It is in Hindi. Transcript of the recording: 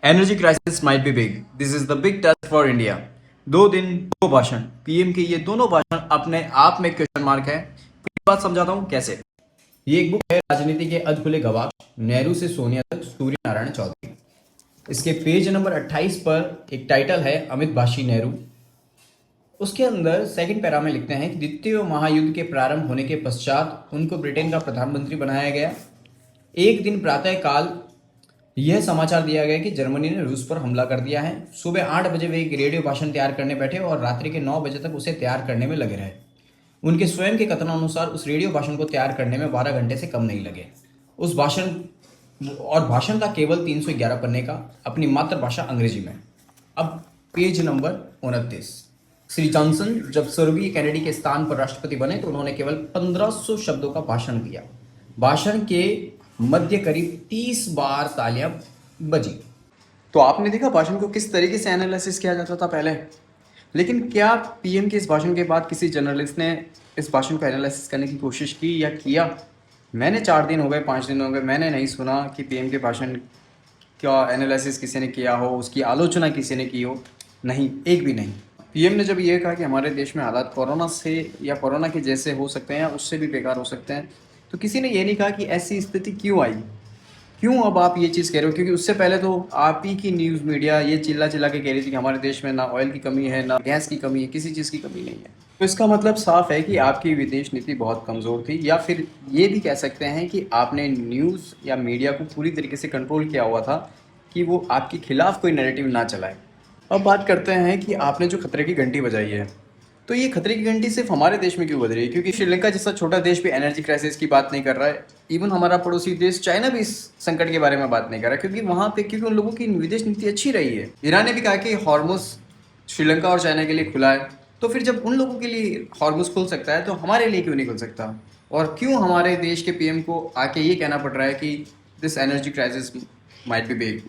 Energy crisis might be big, this is the big test for India. 2 दिन 2 भाषण, पीएम के ये दोनों भाषण अपने आप में क्वेश्चन मार्क है। बात समझाता हूँ कैसे। ये एक बुक है, राजनीति के अधखुले गवाह, नेहरू से सोनिया तक, सूर्य नारायण चौधरी। इसके पेज नंबर 28 पर एक टाइटल है अमित भाषी नेहरू। उसके अंदर सेकंड पैरा में लिखते हैं कि द्वितीय महायुद्ध के प्रारंभ होने के पश्चात उनको ब्रिटेन का प्रधानमंत्री बनाया गया। एक दिन प्रातः काल यह समाचार दिया गया कि जर्मनी ने रूस पर हमला कर दिया है। सुबह 8 बजे वे एक रेडियो भाषण तैयार करने बैठे और रात्रि के 9 बजे तक उसे तैयार करने में लगे रहे। उनके स्वयं के कथनानुसार उस रेडियो भाषण को तैयार करने में 12 घंटे से कम नहीं लगे। उस भाषण था केवल 311 पन्ने का, अपनी मातृभाषा अंग्रेजी में। अब पेज नंबर 29। श्री जॉनसन जब स्वर्गीय कैनेडी के स्थान पर राष्ट्रपति बने तो उन्होंने केवल 1500 शब्दों का भाषण दिया। भाषण के मध्य करीब 30 बार तालियां बजी। तो आपने देखा भाषण को किस तरीके से एनालिसिस किया जाता था पहले। लेकिन क्या पीएम के इस भाषण के बाद किसी जर्नलिस्ट ने इस भाषण को एनालिसिस करने की कोशिश की या किया? मैंने 4 दिन हो गए, 5 दिन हो गए, मैंने नहीं सुना कि पीएम के भाषण का एनालिसिस किसी ने किया हो, उसकी आलोचना किसी ने की हो। नहीं, एक भी नहीं। पीएम ने जब ये कहा कि हमारे देश में हालात कोरोना से या कोरोना के जैसे हो सकते हैं या उससे भी बेकार हो सकते हैं, तो किसी ने ये नहीं कहा कि ऐसी स्थिति क्यों आई, क्यों अब आप ये चीज़ कह रहे हो। क्योंकि उससे पहले तो आप ही की न्यूज़ मीडिया ये चिल्ला चिल्ला के कह रही थी कि हमारे देश में ना ऑयल की कमी है, ना गैस की कमी है, किसी चीज़ की कमी नहीं है। तो इसका मतलब साफ है कि आपकी विदेश नीति बहुत कमज़ोर थी, या फिर ये भी कह सकते हैं कि आपने न्यूज़ या मीडिया को पूरी तरीके से कंट्रोल किया हुआ था कि वो आपके खिलाफ कोई नैरेटिव ना चलाए। अब बात करते हैं कि आपने जो खतरे की घंटी बजाई है, तो ये खतरे की घंटी सिर्फ हमारे देश में क्यों बज रही है? क्योंकि श्रीलंका जैसा छोटा देश भी एनर्जी क्राइसिस की बात नहीं कर रहा है। इवन हमारा पड़ोसी देश चाइना भी इस संकट के बारे में बात नहीं कर रहा, क्योंकि वहाँ पे क्योंकि उन लोगों की विदेश नीति अच्छी रही है। ईरान ने भी कहा कि हॉर्मुज श्रीलंका और चाइना के लिए खुला है, तो फिर जब उन लोगों के लिए हॉर्मुज खुल सकता है तो हमारे लिए क्यों नहीं खुल सकता? और क्यों हमारे देश के पीएम को आके ये कहना पड़ रहा है कि this energy crisis might be big?